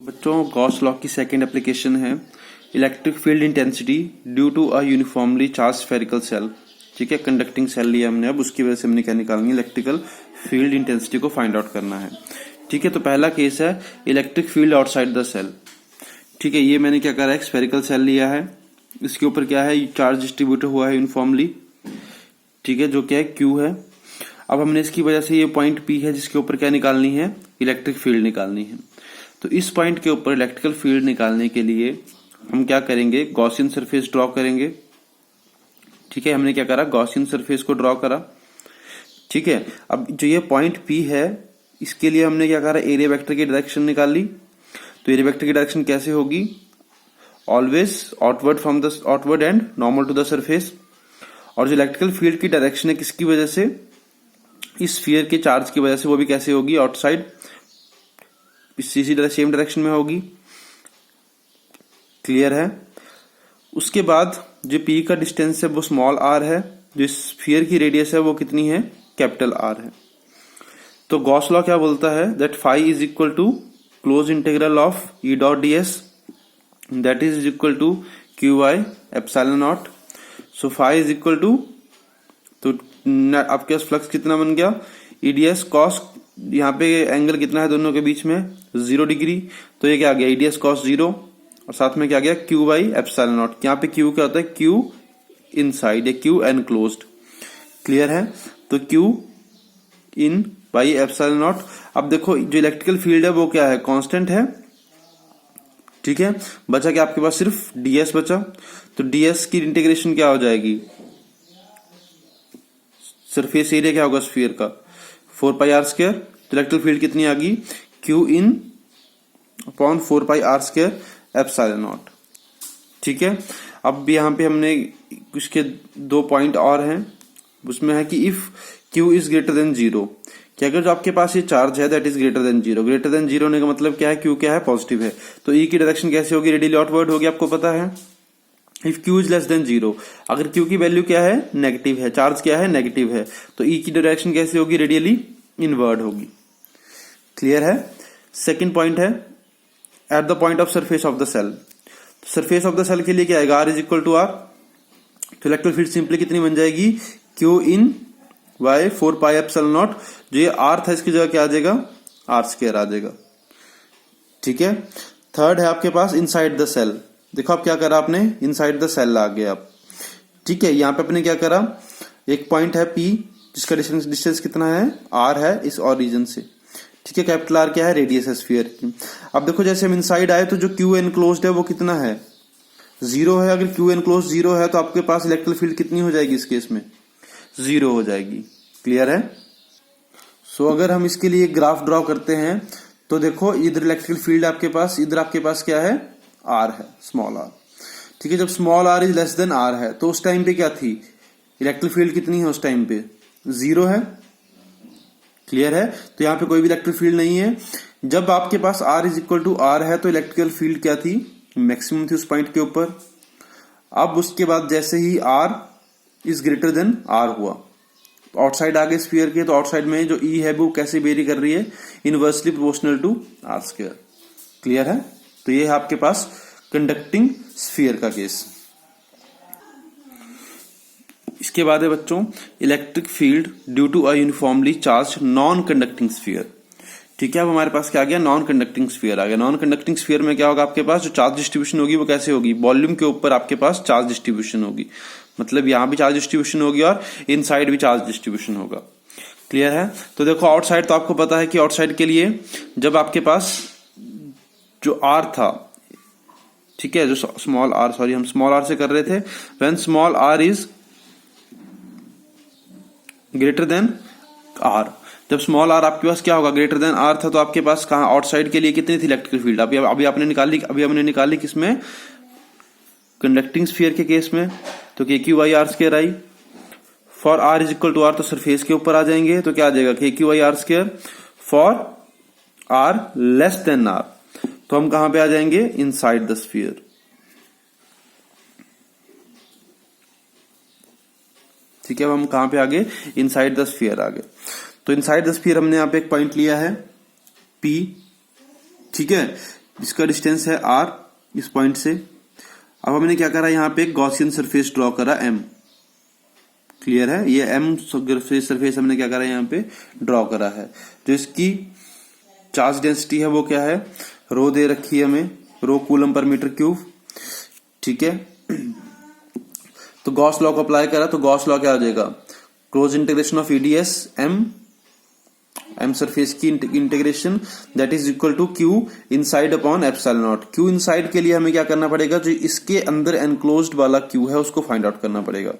बच्चों Gauss law की second application है electric field intensity due to a uniformly charge spherical shell. ठीक है, कंडक्टिंग सेल लिया हमने, अब उसकी वजह से हमने क्या निकालनी है, इलेक्ट्रिकल फील्ड इंटेंसिटी को फाइंड आउट करना है। ठीक है, तो पहला केस है electric field outside the shell. ठीक है, ये मैंने क्या करा है, स्फेरिकल सेल लिया है, इसके ऊपर क्या है, चार्ज डिस्ट्रीब्यूट हुआ है यूनिफॉर्मली। ठीक है, जो क्या है क्यू है। अब हमने इसकी वजह से ये पॉइंट पी है जिसके ऊपर क्या निकालनी है, इलेक्ट्रिक फील्ड निकालनी है। तो इस पॉइंट के ऊपर इलेक्ट्रिकल फील्ड निकालने के लिए हम क्या करेंगे, गॉसियन सरफेस ड्रॉ करेंगे। ठीक है, हमने क्या करा, गॉसियन सरफेस को ड्रॉ करा। ठीक है, अब जो ये पॉइंट पी है इसके लिए हमने क्या करा, एरिया वेक्टर की डायरेक्शन निकाल ली। तो एरिया वेक्टर की डायरेक्शन कैसे होगी, always outward and normal to the surface. और जो इलेक्ट्रिकल फील्ड की डायरेक्शन है किसकी वजह से, इस स्फीयर के चार्ज की वजह से, वो भी कैसे होगी, आउटसाइड, इसी सेम डायरेक्शन में होगी। क्लियर है। उसके बाद जो पी का डिस्टेंस है वो स्मॉल आर है, जो स्फीयर की रेडियस है वो कितनी है, कैपिटल आर है। तो गॉस लॉ क्या बोलता है, that phi is equal to close integral of E dot D S, that is equal to Q I epsilon naught. So phi is equal to, तो आपके पास फ्लक्स कितना बन गया, ईडीएस कॉस, यहाँ पे एंगल कितना है दोनों के बीच में, 0 डिग्री। तो ये क्या आ गया, ईडीएस कॉस 0, और साथ में क्या आ गया, क्यू बाई एप्सिलॉन नॉट। यहाँ पे क्यू क्या होता है, क्यू इनसाइड या क्यू एनक्लोज्ड। क्लियर है। तो Q in by epsilon not. अब देखो जो इलेक्ट्रिकल फील्ड है वो क्या है, कांस्टेंट है। ठीक है, बचा क्या आपके पास, सिर्फ डीएस बचा। तो डीएस की इंटीग्रेशन क्या हो जाएगी, सरफेस एरिया क्या होगा स्फीयर का, 4 पाई आर स्क्वायर। तो इलेक्ट्रिक फील्ड कितनी आ गई, q in upon 4 pi r square epsilon naught. ठीक है, अब यहाँ पे हमने उसके 2 पॉइंट और हैं, उसमें है कि if Q is greater then 0, कि अगर जो आपके पास ये चार्ज है that is greater then 0, greater than 0 होने का मतलब क्या है, क्यू क्या है, पॉजिटिव है। तो ई की डायरेक्शन कैसे होगी, रेडियली आउटवर्ड होगी, आपको पता है। If Q is less then 0, अगर क्यू की वैल्यू क्या है, नेगेटिव है, चार्ज क्या है, नेगेटिव है, तो ई की डायरेक्शन कैसे होगी, रेडियली इनवर्ड होगी। क्लियर है। सेकंड पॉइंट है at the point of surface of the shell. Surface of the shell के लिए क्या आएगा, r is equal to R. तो इलेक्ट्रिक फील्ड सिंपली कितनी बन जाएगी, q in by 4 pi epsilon naught. जो ये आर था इसकी जगह क्या आ जाएगा, आर स्क्वायर आ जाएगा। ठीक है। थर्ड है आपके पास इनसाइड द सेल। देखो आप क्या करा आपने, इनसाइड द सेल आ गए आप। ठीक है, यहां पे आपने क्या करा, एक पॉइंट है पी जिसका डिस्टेंस कितना है, आर है इस ओरिजिन से। ठीक है, कैपिटल आर क्या है, रेडियस है स्फीयर की। अब देखो जैसे हम इनसाइड आए तो जो क्यू एनक्लोज्ड है वो कितना है, 0 है। अगर क्यू एनक्लोज्ड 0 है तो आपके पास इलेक्ट्रिकल फील्ड कितनी हो जाएगी, इस केस में 0 हो जाएगी। क्लियर है। सो अगर हम इसके लिए ग्राफ ड्रॉ करते हैं तो देखो इधर इलेक्ट्रिकल फील्ड आपके पास, इधर आपके पास क्या है, आर है, स्मॉल आर। ठीक है, जब small r is less than R है तो उस टाइम पे क्या थी, इलेक्ट्रिक फील्ड कितनी है उस टाइम पे, 0 है। क्लियर है। तो यहां पे कोई भी इलेक्ट्रिक फील्ड नहीं है। जब आपके पास R is equal to R है तो इलेक्ट्रिकल फील्ड क्या थी, मैक्सिमम थी उस पॉइंट के ऊपर। अब उसके बाद जैसे ही R is greater than R हुआ, आउटसाइड आ गए स्फीयर के, तो आउटसाइड में जो ई है वो कैसे वेरी कर रही है, inversely proportional to r square. Clear है। तो ये है आपके पास कंडक्टिंग स्फीयर का केस। इसके बाद है बच्चों electric field due to a uniformly charged non conducting sphere. ठीक है, अब हमारे पास क्या आ गया, नॉन कंडक्टिंग स्फीयर आ गया। नॉन कंडक्टिंग स्फीयर में क्या होगा, आपके पास जो चार्ज डिस्ट्रीब्यूशन होगी वो कैसे होगी, वॉल्यूम के ऊपर आपके पास चार्ज डिस्ट्रीब्यूशन होगी। मतलब यहां भी चार्ज डिस्ट्रीब्यूशन होगी और इनसाइड भी चार्ज डिस्ट्रीब्यूशन होगा। क्लियर है। तो देखो आउटसाइड तो आपको पता है कि आउटसाइड के लिए जब आपके पास जो आर था, ठीक है, जो स्मॉल आर, सॉरी हम स्मॉल आर से कर रहे थे, when small r is greater than R, जब स्मॉल आर आपके पास क्या होगा, ग्रेटर देन आर था, तो आपके पास कहां, आउटसाइड के लिए कितनी थी इलेक्ट्रिकल फील्ड, अभी आपने निकाली किसमें, कंडक्टिंग स्फीयर के केस में। तो k q by r square आई, for r is equal to R तो सरफेस के ऊपर आ जाएंगे, तो क्या आ जाएगा, k q by r square. For r less than R तो हम कहां पे आ जाएंगे, इनसाइड द स्फीयर। ठीक है, अब हम कहां पे आ गए, इनसाइड द स्फीयर आ गए। तो इनसाइड द स्फीयर हमने यहां पे एक पॉइंट लिया है पी। ठीक है, जिसका डिस्टेंस है r इस पॉइंट से। अब हमने क्या करा, यहाँ पे गॉसियन सरफेस ड्रॉ करा m। क्लियर है, ये m सरफेस हमने क्या करा, यहाँ पे ड्रॉ करा है। जो इसकी चार्ज डेंसिटी है वो क्या है, रो दे रखी है हमें, रो कूलम पर मीटर क्यूब। ठीक है, तो गॉस लॉ को अप्लाई करा तो गॉस लॉ क्या हो जाएगा, close integration of EDS M surface की integration that is equal to Q inside upon epsilon not. Q inside के लिए हमें क्या करना पड़ेगा, जो इसके अंदर एनक्लोज्ड वाला क्यू है उसको फाइंड आउट करना पड़ेगा।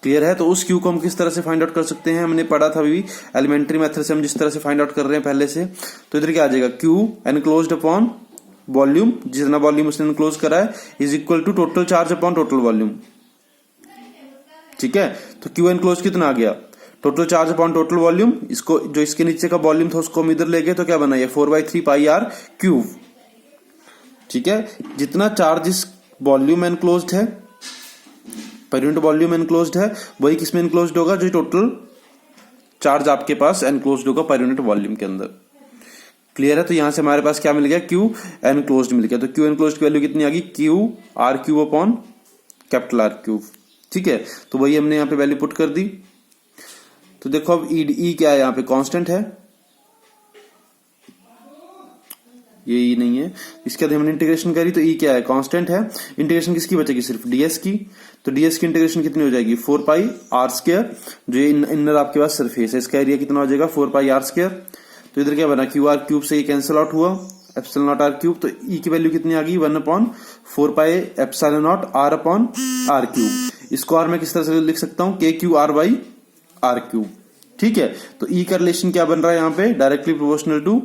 क्लियर है, तो उस क्यू को हम किस तरह से फाइंड आउट कर सकते हैं, हमने पढ़ा था अभी एलिमेंट्री मेथड से हम जिस तरह से फाइंड आउट कर रहे हैं पहले से। तो इधर क्या आ जाएगा, क्यू एनक्लोज्ड अपॉन वॉल्यूम, जितना वॉल्यूम उसने एनक्लोज करा है, is equal to total charge upon total volume. ठीक है, तो क्यू एनक्लोज कितना आ गया, total charge upon total volume. इसको जो इसके नीचे का वॉल्यूम था उसको हम इधर ले गए तो क्या बना, ये 4/3 पाई आर क्यूब। ठीक है, जितना चार्ज इस वॉल्यूम एनक्लोज्ड है, पर यूनिट वॉल्यूम एनक्लोज्ड है, वही किसमें एनक्लोज्ड होगा, जो टोटल चार्ज आपके पास एनक्लोज्ड होगा पर यूनिट वॉल्यूम के अंदर। क्लियर है, तो यहां से हमारे पास क्या मिल गया, क्यू एनक्लोज्ड मिल गया। तो क्यू एनक्लोज्ड की वैल्यू कितनी आ गई, Q R cube upon capital R cube. ठीक है, तो वही हमने यहाँ पे वैल्यू पुट कर दी। तो देखो अब ई क्या है, यहाँ पे कांस्टेंट है, ये ई नहीं है। इसके बाद हमने इंटीग्रेशन करी तो ई क्या है, कांस्टेंट है। इंटीग्रेशन किसकी बचेगी, सिर्फ डीएस की। तो डीएस की इंटीग्रेशन कितनी हो जाएगी, 4 पाई आर स्क्वायर। जो इनर आपके पास सरफेस है इसका एरिया कितना हो जाएगा, 4 पाई आर स्क्वायर। तो इधर क्या बना, क्यू आर क्यूब से ये कैंसिल आउट हुआ, एप्सिलॉन नॉट आर क्यूब। तो ई की वैल्यू कितनी आ गई, 1/4 pi epsilon naught r upon R cube. इसको आर मैं किस तरह से लिख सकता हूं, k q r by R cube. ठीक है, तो ई का रिलेशन क्या बन रहा है, यहाँ पे डायरेक्टली प्रोपोर्शनल टू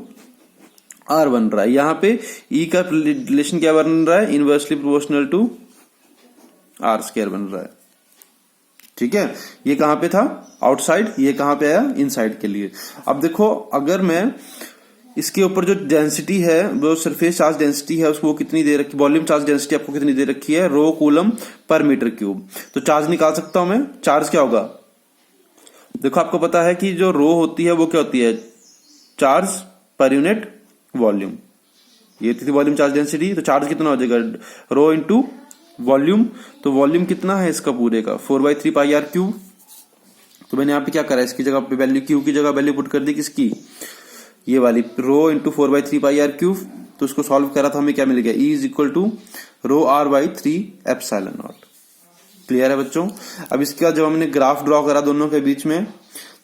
आर बन रहा है। यहाँ पे ई का रिलेशन क्या बन रहा है, inversely proportional to r square बन रहा है। ठीक है, ये कहां पे था, आउटसाइड, ये कहां पे आया, इनसाइड के लिए। अब देखो, अगर मैं इसके ऊपर जो डेंसिटी है, वो सरफेस चार्ज डेंसिटी है, उसको कितनी दे रखी, वॉल्यूम चार्ज डेंसिटी आपको कितनी दे रखी है, रो कूलम पर मीटर क्यूब। तो चार्ज निकाल सकता हूं मैं, चार्ज क्या होगा, देखो आपको पता है कि जो रो होती है वो क्या होती है, चार्ज पर यूनिट वॉल्यूम। ये थी वॉल्यूम चार्ज डेंसिटी। तो चार्ज कितना हो जाएगा, रो इंटू वॉल्यूम। तो वॉल्यूम कितना है इसका पूरे का, 4/3 पाई आर क्यूब। तो मैंने यहाँ पे क्या करा, इसकी जगह पे वैल्यू, क्यू की जगह वैल्यू पुट कर दी किसकी, ये वाली, rho into 4/3 pi r cube. तो उसको सॉल्व करा तो हमें क्या मिल गया, E is equal to rho r by 3 epsilon naught. Clear है बच्चों। अब इसके बाद जब हमने ग्राफ ड्रॉ करा दोनों के बीच में,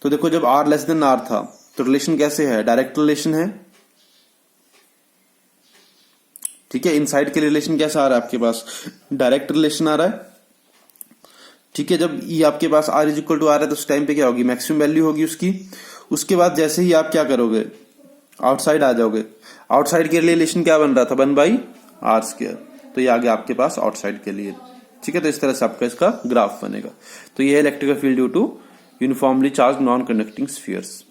तो देखो जब आर लेस देन आर था तो रिलेशन कैसे है, डायरेक्ट रिलेशन है। ठीक है, इनसाइड के रिलेशन कैसा आ रहा है आपके पास, डायरेक्ट रिलेशन आ रहा है। ठीक है, जब ई आपके पास R is equal to R है तो उस टाइम पे क्या होगी, मैक्सिमम वैल्यू होगी उसकी। उसके बाद जैसे ही आप क्या करोगे, आउटसाइड आ जाओगे। आउटसाइड के लिए रिलेशन क्या बन रहा था, 1/r स्क्वायर। तो ये आ गया आपके पास आउटसाइड के लिए। ठीक है, तो इस तरह से आपका इसका ग्राफ बनेगा। तो ये है electrical field due to uniformly charged non conducting spheres.